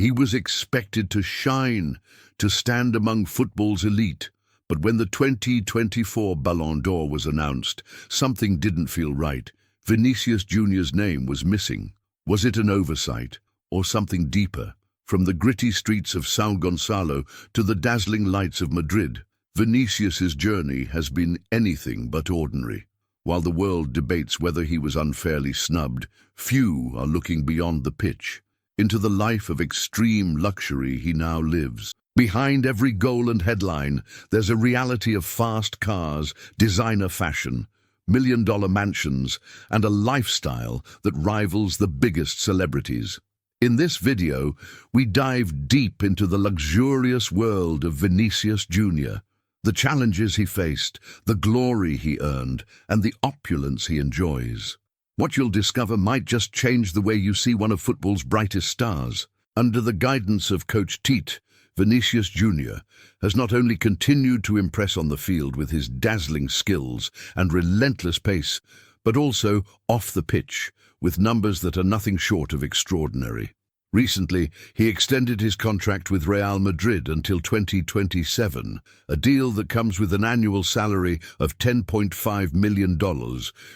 He was expected to shine, to stand among football's elite. But when the 2024 Ballon d'Or was announced, something didn't feel right. Vinícius Júnior's name was missing. Was it an oversight, or something deeper? From the gritty streets of São Gonçalo to the dazzling lights of Madrid, Vinícius's journey has been anything but ordinary. While the world debates whether he was unfairly snubbed, few are looking beyond the pitch, into the life of extreme luxury he now lives. Behind every goal and headline, there's a reality of fast cars, designer fashion, million-dollar mansions, and a lifestyle that rivals the biggest celebrities. In this video, we dive deep into the luxurious world of Vinícius Júnior, the challenges he faced, the glory he earned, and the opulence he enjoys. What you'll discover might just change the way you see one of football's brightest stars. Under the guidance of Coach Tite, Vinícius Júnior has not only continued to impress on the field with his dazzling skills and relentless pace, but also off the pitch with numbers that are nothing short of extraordinary. Recently, he extended his contract with Real Madrid until 2027, a deal that comes with an annual salary of $10.5 million,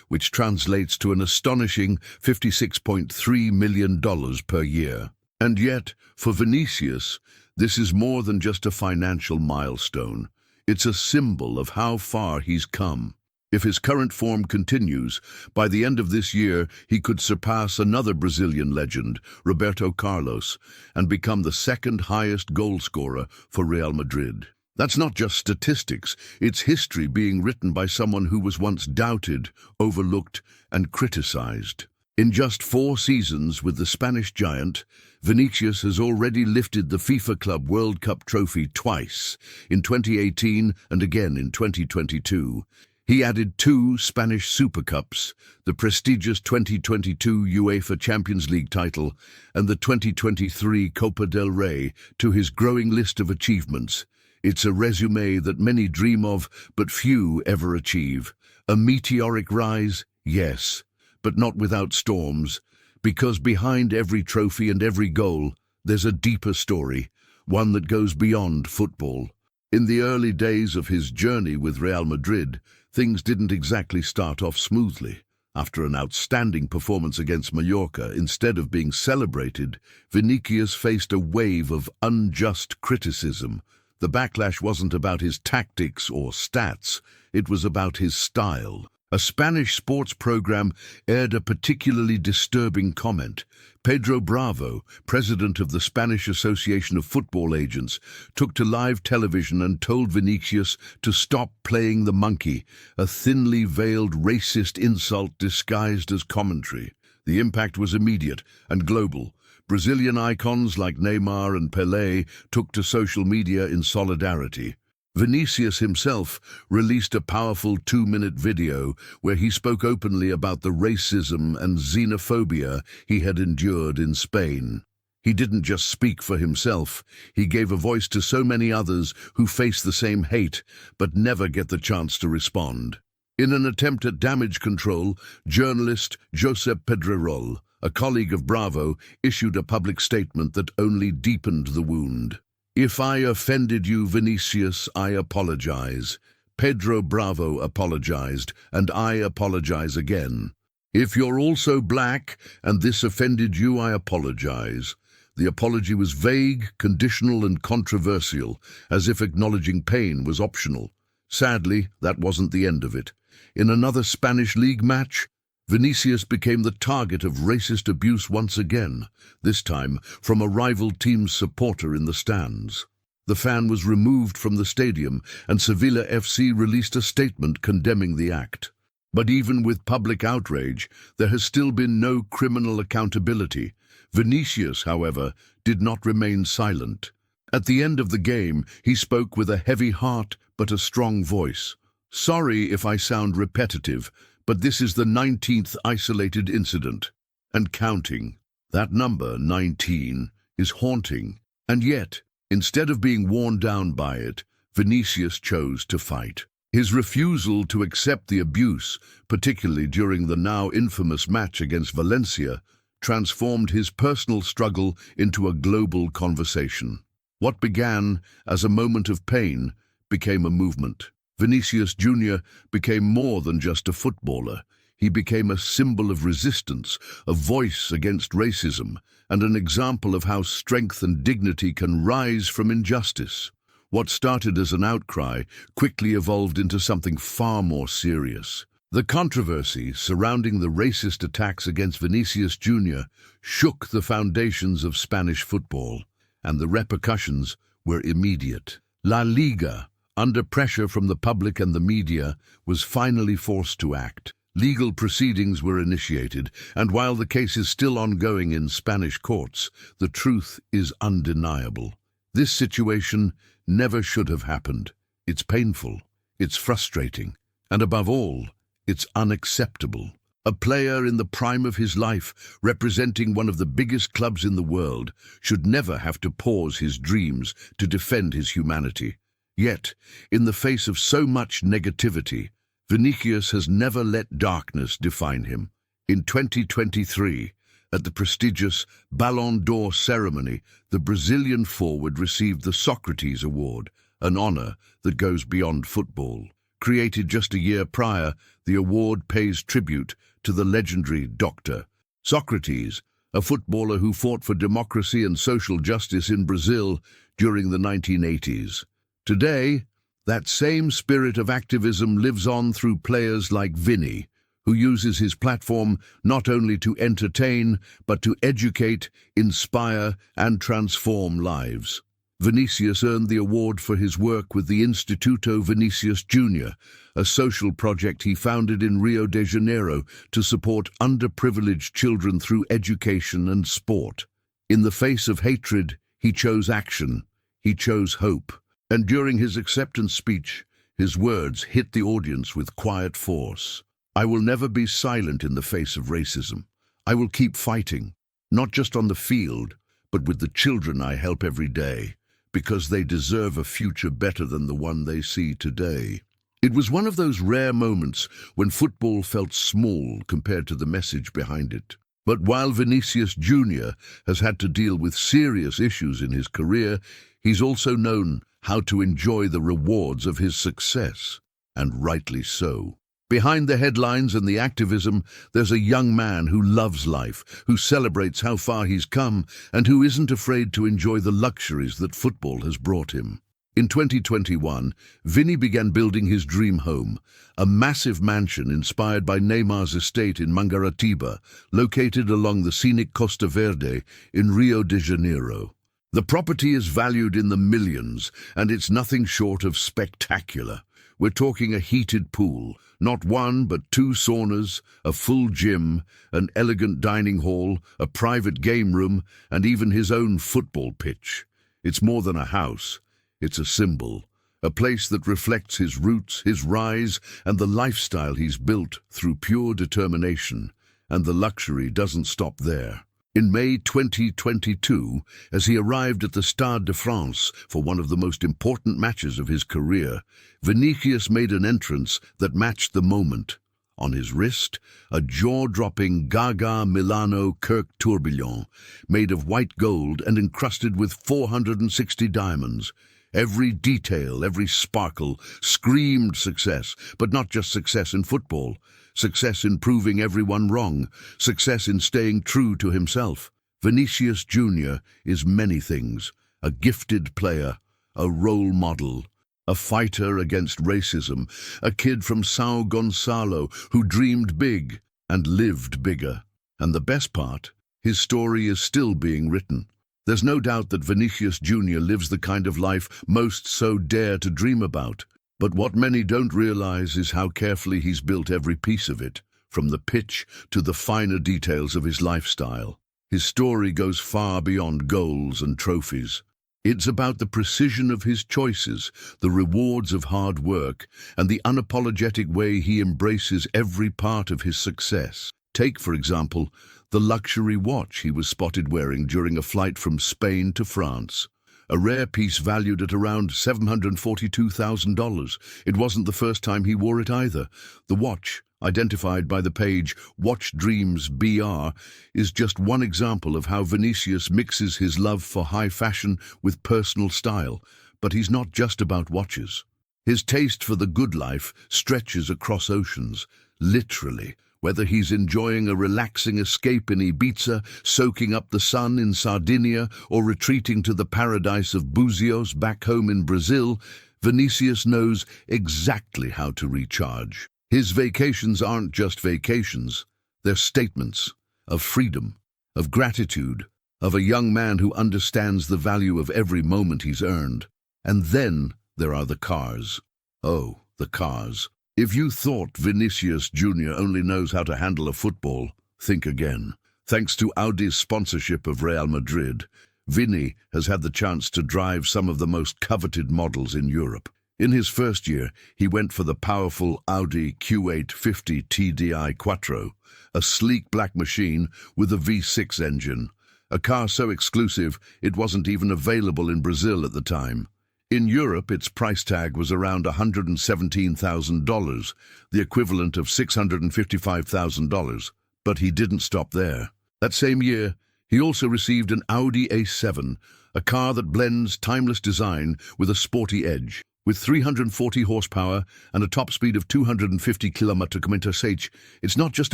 which translates to an astonishing $56.3 million per year. And yet, for Vinícius, this is more than just a financial milestone. It's a symbol of how far he's come. If his current form continues, by the end of this year he could surpass another Brazilian legend, Roberto Carlos, and become the second highest goal scorer for Real Madrid. That's not just statistics, it's history being written by someone who was once doubted, overlooked, and criticized. In just 4 seasons with the Spanish giant, Vinícius has already lifted the FIFA Club World Cup trophy twice, in 2018 and again in 2022. He added 2 Spanish Super Cups, the prestigious 2022 UEFA Champions League title and the 2023 Copa del Rey to his growing list of achievements. It's a resume that many dream of, but few ever achieve. A meteoric rise, yes, but not without storms, because behind every trophy and every goal, there's a deeper story, one that goes beyond football. In the early days of his journey with Real Madrid, things didn't exactly start off smoothly. After an outstanding performance against Mallorca, instead of being celebrated, Vinícius faced a wave of unjust criticism. The backlash wasn't about his tactics or stats, it was about his style. A Spanish sports program aired a particularly disturbing comment. Pedro Bravo, president of the Spanish Association of Football Agents, took to live television and told Vinícius to stop playing the monkey, a thinly veiled racist insult disguised as commentary. The impact was immediate and global. Brazilian icons like Neymar and Pelé took to social media in solidarity. Vinícius himself released a powerful 2-minute video where he spoke openly about the racism and xenophobia he had endured in Spain. He didn't just speak for himself, he gave a voice to so many others who face the same hate but never get the chance to respond. In an attempt at damage control, journalist Josep Pedrerol, a colleague of Bravo, issued a public statement that only deepened the wound. "If I offended you, Vinícius, I apologize. Pedro Bravo apologized, and I apologize again. If you're also black and this offended you, I apologize." The apology was vague, conditional, and controversial, as if acknowledging pain was optional. Sadly, that wasn't the end of it. In another Spanish league match, Vinícius became the target of racist abuse once again, this time from a rival team's supporter in the stands. The fan was removed from the stadium, and Sevilla FC released a statement condemning the act. But even with public outrage, there has still been no criminal accountability. Vinícius, however, did not remain silent. At the end of the game, he spoke with a heavy heart but a strong voice. "Sorry if I sound repetitive, but this is the 19th isolated incident, and counting. That number, 19, is haunting. And yet, instead of being worn down by it, Vinícius chose to fight. His refusal to accept the abuse, particularly during the now infamous match against Valencia, transformed his personal struggle into a global conversation. What began as a moment of pain became a movement. Vinícius Júnior became more than just a footballer. He became a symbol of resistance, a voice against racism, and an example of how strength and dignity can rise from injustice. What started as an outcry quickly evolved into something far more serious. The controversy surrounding the racist attacks against Vinícius Júnior shook the foundations of Spanish football, and the repercussions were immediate. La Liga, under pressure from the public and the media, was finally forced to act. Legal proceedings were initiated, and while the case is still ongoing in Spanish courts, the truth is undeniable. This situation never should have happened. It's painful, it's frustrating, and above all, it's unacceptable. A player in the prime of his life, representing one of the biggest clubs in the world, should never have to pause his dreams to defend his humanity. Yet, in the face of so much negativity, Vinícius has never let darkness define him. In 2023, at the prestigious Ballon d'Or ceremony, the Brazilian forward received the Socrates Award, an honor that goes beyond football. Created just a year prior, the award pays tribute to the legendary Dr. Socrates, a footballer who fought for democracy and social justice in Brazil during the 1980s. Today, that same spirit of activism lives on through players like Vini, who uses his platform not only to entertain, but to educate, inspire, and transform lives. Vinícius earned the award for his work with the Instituto Vinícius Júnior, a social project he founded in Rio de Janeiro to support underprivileged children through education and sport. In the face of hatred, he chose action, he chose hope. And during his acceptance speech, his words hit the audience with quiet force. "I will never be silent in the face of racism. I will keep fighting, not just on the field, but with the children I help every day, because they deserve a future better than the one they see today." It was one of those rare moments when football felt small compared to the message behind it. But while Vinícius Júnior has had to deal with serious issues in his career, he's also known how to enjoy the rewards of his success, and rightly so. Behind the headlines and the activism, there's a young man who loves life, who celebrates how far he's come, and who isn't afraid to enjoy the luxuries that football has brought him. In 2021, Vini began building his dream home, a massive mansion inspired by Neymar's estate in Mangaratiba, located along the scenic Costa Verde in Rio de Janeiro. The property is valued in the millions, and it's nothing short of spectacular. We're talking a heated pool, not one but two saunas, a full gym, an elegant dining hall, a private game room, and even his own football pitch. It's more than a house, it's a symbol, a place that reflects his roots, his rise, and the lifestyle he's built through pure determination. And the luxury doesn't stop there. In May 2022, as he arrived at the Stade de France for one of the most important matches of his career, Vinícius made an entrance that matched the moment. On his wrist, a jaw-dropping Gaga Milano Kirk tourbillon, made of white gold and encrusted with 460 diamonds. Every detail, every sparkle, screamed success, but not just success in football. Success in proving everyone wrong, success in staying true to himself. Vinícius Júnior is many things: a gifted player, a role model, a fighter against racism, a kid from São Gonçalo who dreamed big and lived bigger. And the best part, his story is still being written. There's no doubt that Vinícius Júnior lives the kind of life most so dare to dream about. But what many don't realize is how carefully he's built every piece of it, from the pitch to the finer details of his lifestyle. His story goes far beyond goals and trophies. It's about the precision of his choices, the rewards of hard work, and the unapologetic way he embraces every part of his success. Take, for example, the luxury watch he was spotted wearing during a flight from Spain to France. A rare piece valued at around $742,000. It wasn't the first time he wore it either. The watch, identified by the page Watch Dreams BR, is just one example of how Vinícius mixes his love for high fashion with personal style. But he's not just about watches. His taste for the good life stretches across oceans, literally. Whether he's enjoying a relaxing escape in Ibiza, soaking up the sun in Sardinia, or retreating to the paradise of Búzios back home in Brazil, Vinícius knows exactly how to recharge. His vacations aren't just vacations, they're statements of freedom, of gratitude, of a young man who understands the value of every moment he's earned. And then there are the cars. Oh, the cars. If you thought Vinícius Júnior only knows how to handle a football, think again. Thanks to Audi's sponsorship of Real Madrid, Vini has had the chance to drive some of the most coveted models in Europe. In his first year, he went for the powerful Audi Q850 TDI Quattro, a sleek black machine with a V6 engine, a car so exclusive it wasn't even available in Brazil at the time. In Europe, its price tag was around $117,000, the equivalent of $655,000. But he didn't stop there. That same year, he also received an Audi A7, a car that blends timeless design with a sporty edge. With 340 horsepower and a top speed of 250 km/h, it's not just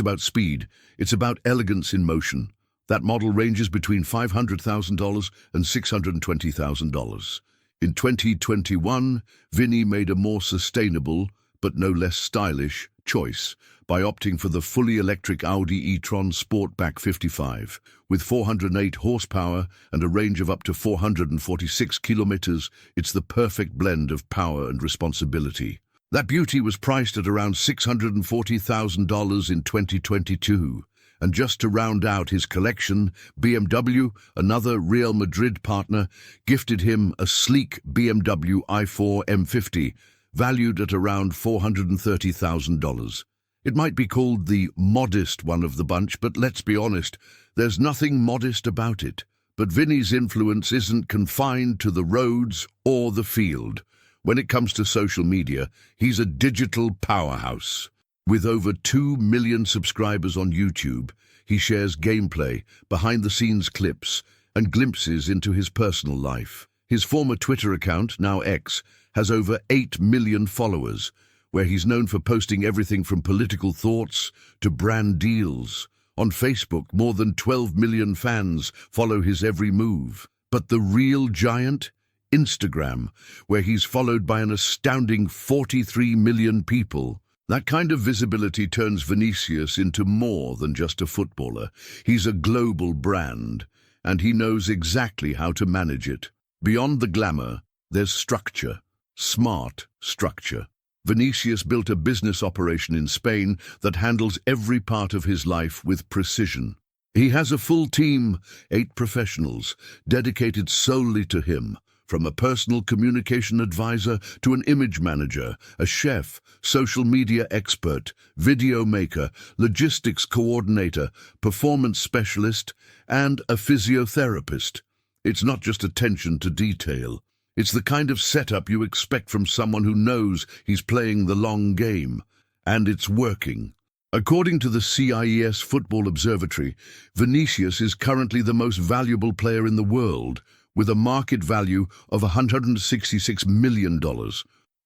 about speed, it's about elegance in motion. That model ranges between $500,000 and $620,000. In 2021, Vini made a more sustainable, but no less stylish, choice by opting for the fully electric Audi e-tron Sportback 55. With 408 horsepower and a range of up to 446 kilometers, it's the perfect blend of power and responsibility. That beauty was priced at around $640,000 in 2022. And just to round out his collection, BMW, another Real Madrid partner, gifted him a sleek BMW i4 M50, valued at around $430,000. It might be called the modest one of the bunch, but let's be honest, there's nothing modest about it. But Vini's influence isn't confined to the roads or the field. When it comes to social media, he's a digital powerhouse. With over 2 million subscribers on YouTube, he shares gameplay, behind-the-scenes clips, and glimpses into his personal life. His former Twitter account, now X, has over 8 million followers, where he's known for posting everything from political thoughts to brand deals. On Facebook, more than 12 million fans follow his every move. But the real giant? Instagram, where he's followed by an astounding 43 million people. That kind of visibility turns Vinícius into more than just a footballer. He's a global brand, and he knows exactly how to manage it. Beyond the glamour, there's structure, smart structure. Vinícius built a business operation in Spain that handles every part of his life with precision. He has a full team, 8 professionals, dedicated solely to him. From a personal communication advisor to an image manager, a chef, social media expert, video maker, logistics coordinator, performance specialist, and a physiotherapist. It's not just attention to detail. It's the kind of setup you expect from someone who knows he's playing the long game. And it's working. According to the CIES Football Observatory, Vinícius is currently the most valuable player in the world, with a market value of $166 million,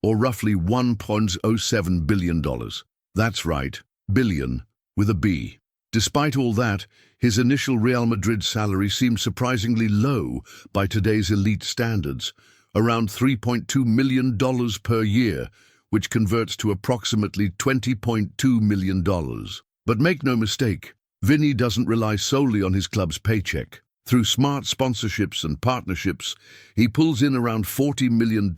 or roughly $1.07 billion. That's right, billion, with a B. Despite all that, his initial Real Madrid salary seemed surprisingly low by today's elite standards, around $3.2 million per year, which converts to approximately $20.2 million. But make no mistake, Vini doesn't rely solely on his club's paycheck. Through smart sponsorships and partnerships, he pulls in around $40 million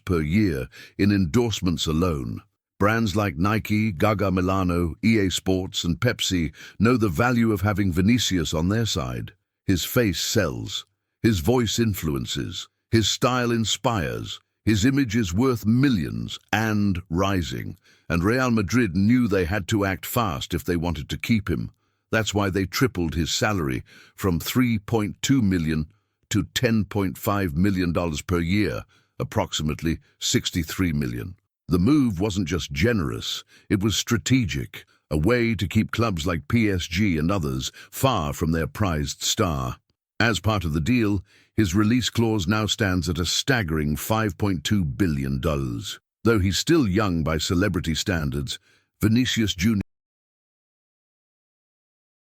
per year in endorsements alone. Brands like Nike, Gaga Milano, EA Sports, and Pepsi know the value of having Vinícius on their side. His face sells, his voice influences, his style inspires, his image is worth millions and rising. And Real Madrid knew they had to act fast if they wanted to keep him. That's why they tripled his salary from $3.2 million to $10.5 million per year, approximately $63 million. The move wasn't just generous, it was strategic, a way to keep clubs like PSG and others far from their prized star. As part of the deal, his release clause now stands at a staggering $5.2 billion. Though he's still young by celebrity standards, Vinicius Jr.